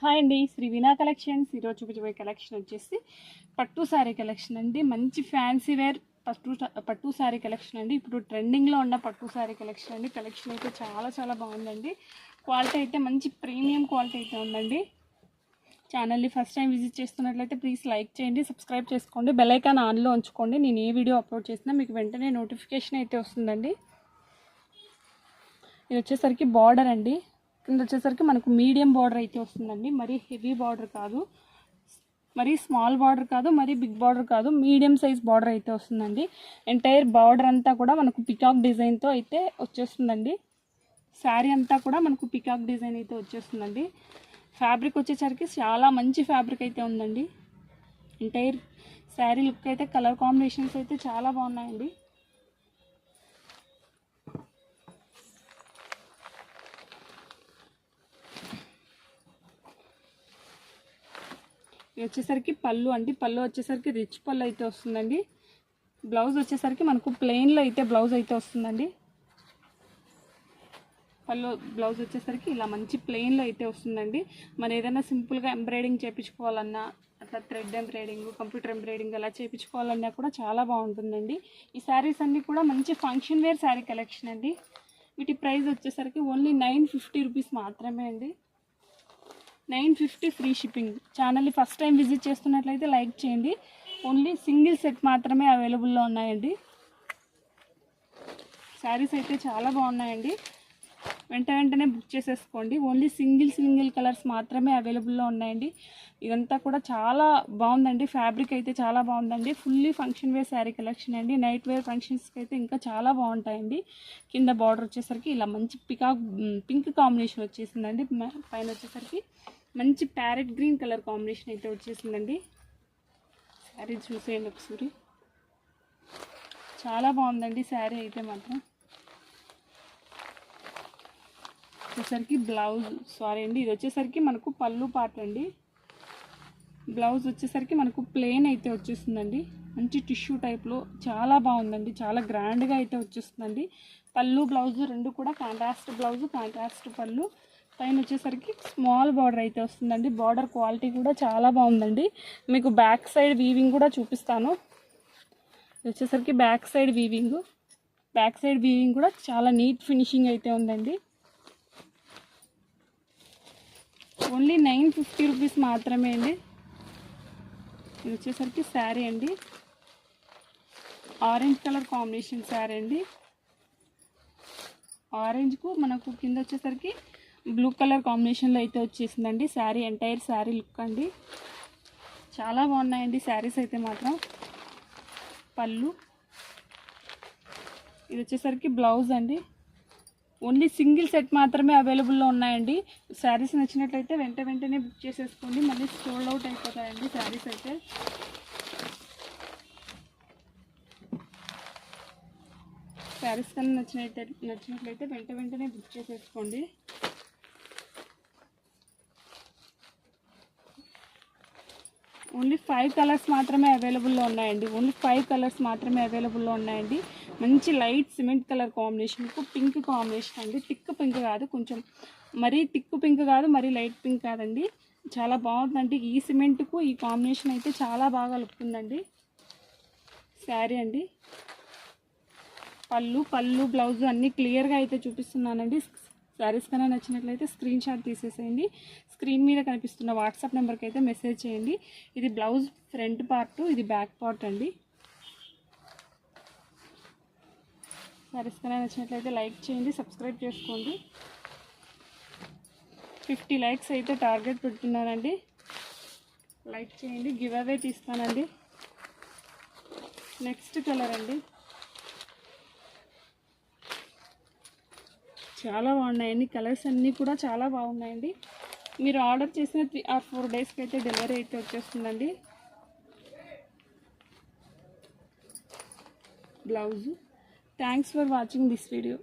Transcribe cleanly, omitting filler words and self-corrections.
Hi అండి, శ్రీ వీణా collections. ఈరోజు చూపించబోయే కలెక్షన్ వచ్చేసి పట్టు శారీ కలెక్షన్ అండి. మంచి ఫ్యాన్సీ వేర్ పట్టు శారీ కలెక్షన్ అండి. ఇప్పుడు ట్రెండింగ్లో ఉన్న పట్టు శారీ కలెక్షన్ అండి. కలెక్షన్ అయితే చాలా బాగుందండి. క్వాలిటీ అయితే మంచి ప్రీమియం క్వాలిటీ అయితే ఉందండి. ఛానల్ని ఫస్ట్ టైం విజిట్ చేస్తున్నట్లయితే ప్లీజ్ లైక్ చేయండి, సబ్స్క్రైబ్ చేసుకోండి, బెల్ ఐకాన్ ఆన్లో ఉంచుకోండి. నేను ఏ వీడియో అప్లోడ్ చేసినా మీకు వెంటనే నోటిఫికేషన్ అయితే వస్తుందండి. ఇది వచ్చేసరికి బార్డర్ అండి. కింద వచ్చేసరికి మనకు మీడియం బార్డర్ అయితే వస్తుందండి. మరీ హెవీ బార్డర్ కాదు, మరీ స్మాల్ బార్డర్ కాదు, మరీ బిగ్ బార్డర్ కాదు, మీడియం సైజ్ బార్డర్ అయితే వస్తుందండి. ఎంటైర్ బార్డర్ అంతా కూడా మనకు పికాక్ డిజైన్తో అయితే వచ్చేస్తుందండి. శారీ అంతా కూడా మనకు పికాక్ డిజైన్ అయితే వచ్చేస్తుందండి. ఫ్యాబ్రిక్ వచ్చేసరికి చాలా మంచి ఫ్యాబ్రిక్ అయితే ఉందండి. ఎంటైర్ శారీ లుక్ అయితే కలర్ కాంబినేషన్స్ అయితే చాలా బాగున్నాయండి. ఇది వచ్చేసరికి పళ్ళు అండి. పళ్ళు వచ్చేసరికి రిచ్ పళ్ళు అయితే వస్తుందండి. బ్లౌజ్ వచ్చేసరికి మనకు ప్లెయిన్లో అయితే బ్లౌజ్ అయితే వస్తుందండి. బ్లౌజ్ వచ్చేసరికి ఇలా మంచి ప్లెయిన్లో అయితే వస్తుందండి. మరి ఏదైనా సింపుల్గా ఎంబ్రాయిడింగ్ చేయించుకోవాలన్నా, అట్లా థ్రెడ్ ఎంబ్రాయిడింగ్, కంప్యూటర్ ఎంబ్రాయిడింగ్ అలా చేయించుకోవాలన్నా కూడా చాలా బాగుంటుందండి. ఈ శారీస్ అన్నీ కూడా మంచి ఫంక్షన్ వేర్ శారీ కలెక్షన్ అండి. వీటి ప్రైస్ వచ్చేసరికి ఓన్లీ 950 రూపీస్ మాత్రమే అండి. 950 ఫ్రీ షిప్పింగ్. ఛానల్ని ఫస్ట్ టైం విజిట్ చేస్తున్నట్లయితే లైక్ చేయండి. ఓన్లీ సింగిల్ సెట్ మాత్రమే అవైలబుల్లో ఉన్నాయండి. శారీస్ అయితే చాలా బాగున్నాయండి. వెంటనే బుక్ చేసేసుకోండి. ఓన్లీ సింగిల్ కలర్స్ మాత్రమే అవైలబుల్లో ఉన్నాయండి. ఇదంతా కూడా చాలా బాగుందండి. ఫ్యాబ్రిక్ అయితే చాలా బాగుందండి. Fully function wear sari collection అండి. నైట్ వేర్ ఫంక్షన్స్కి అయితే ఇంకా చాలా బాగుంటాయండి. కింద బార్డర్ వచ్చేసరికి ఇలా మంచి పింక్ కాంబినేషన్ వచ్చేసిందండి. పైన వచ్చేసరికి మంచి ప్యారెట్ గ్రీన్ కలర్ కాంబినేషన్ అయితే వచ్చేసిందండి. శారీ చూసేయండి ఒకసారి. చాలా బాగుందండి శారీ అయితే మాత్రం. వచ్చేసరికి ఇది వచ్చేసరికి మనకు పళ్ళు పార్ట్ అండి. బ్లౌజ్ వచ్చేసరికి మనకు ప్లెయిన్ అయితే వచ్చేస్తుందండి. మంచి టిష్యూ టైప్లో చాలా బాగుందండి. చాలా గ్రాండ్గా అయితే వచ్చేస్తుందండి. పళ్ళు బ్లౌజ్ రెండు కూడా కాంట్రాస్ట్ బ్లౌజ్, కాంట్రాస్ట్ పళ్ళు. పైన వచ్చేసరికి స్మాల్ బార్డర్ అయితే వస్తుందండి. బార్డర్ క్వాలిటీ కూడా చాలా బాగుందండి. మీకు బ్యాక్ సైడ్ వీవింగ్ కూడా చూపిస్తాను. వచ్చేసరికి బ్యాక్ సైడ్ వీవింగ్ కూడా చాలా నీట్ ఫినిషింగ్ అయితే ఉందండి. ఓన్లీ 950 రూపీస్ మాత్రమే అండి. ఇది వచ్చేసరికి శారీ అండి. ఆరెంజ్ కలర్ కాంబినేషన్ శారీ అండి. ఆరెంజ్కు మనకు కింద వచ్చేసరికి బ్లూ కలర్ కాంబినేషన్లో అయితే వచ్చేసిందండి. శారీ ఎంటైర్ శారీ లుక్ అండి. చాలా బాగున్నాయండి శారీస్ అయితే మాత్రం. పళ్ళు, ఇది వచ్చేసరికి బ్లౌజ్ అండి. ఓన్లీ సింగిల్ సెట్ మాత్రమే అవైలబుల్లో ఉన్నాయండి. శారీస్ నచ్చినట్లయితే వెంటనే బుక్ చేసేసుకోండి. మళ్ళీ సోల్డ్ అవుట్ అయిపోతాయండి శారీస్ అయితే. శారీస్ కన్నా నచ్చినట్లయితే వెంటనే బుక్ చేసేసుకోండి. ఓన్లీ 5 కలర్స్ మాత్రమే అవైలబుల్లో ఉన్నాయండి. మంచి లైట్ సిమెంట్ కలర్ కాంబినేషన్కు పింక్ కాంబినేషన్ అండి. థిక్ పింక్ కాదు, కొంచెం మరీ థిక్ పింక్ కాదు, మరీ లైట్ పింక్ కాదండి. చాలా బాగుందండి. ఈ సిమెంట్కు ఈ కాంబినేషన్ అయితే చాలా బాగా లుక్ ఉందండి. శారీ అండి. పళ్ళు బ్లౌజ్ అన్నీ క్లియర్గా అయితే చూపిస్తున్నానండి. శారీస్ కన్నా నచ్చినట్లయితే స్క్రీన్ షాట్ తీసేసేయండి. స్క్రీన్ మీద కనిపిస్తున్న వాట్సాప్ నెంబర్కి అయితే మెసేజ్ చేయండి. ఇది బ్లౌజ్ ఫ్రంట్ పార్ట్, ఇది బ్యాక్ పార్ట్ అండి. శారీస్ కన్నా నచ్చినట్లయితే లైక్ చేయండి, సబ్స్క్రైబ్ చేసుకోండి. 50 లైక్స్ అయితే టార్గెట్ పెడుతున్నానండి. లైక్ చేయండి, గివ్ అవే తీస్తానండి. నెక్స్ట్ కలర్ అండి. చాలా బాగున్నాయండి. కలర్స్ అన్నీ కూడా చాలా బాగున్నాయండి. మీరు ఆర్డర్ చేసిన 3 or 4 డేస్కి అయితే డెలివరీ అయితే వచ్చేస్తుందండి. Blouse. Thanks for watching this video.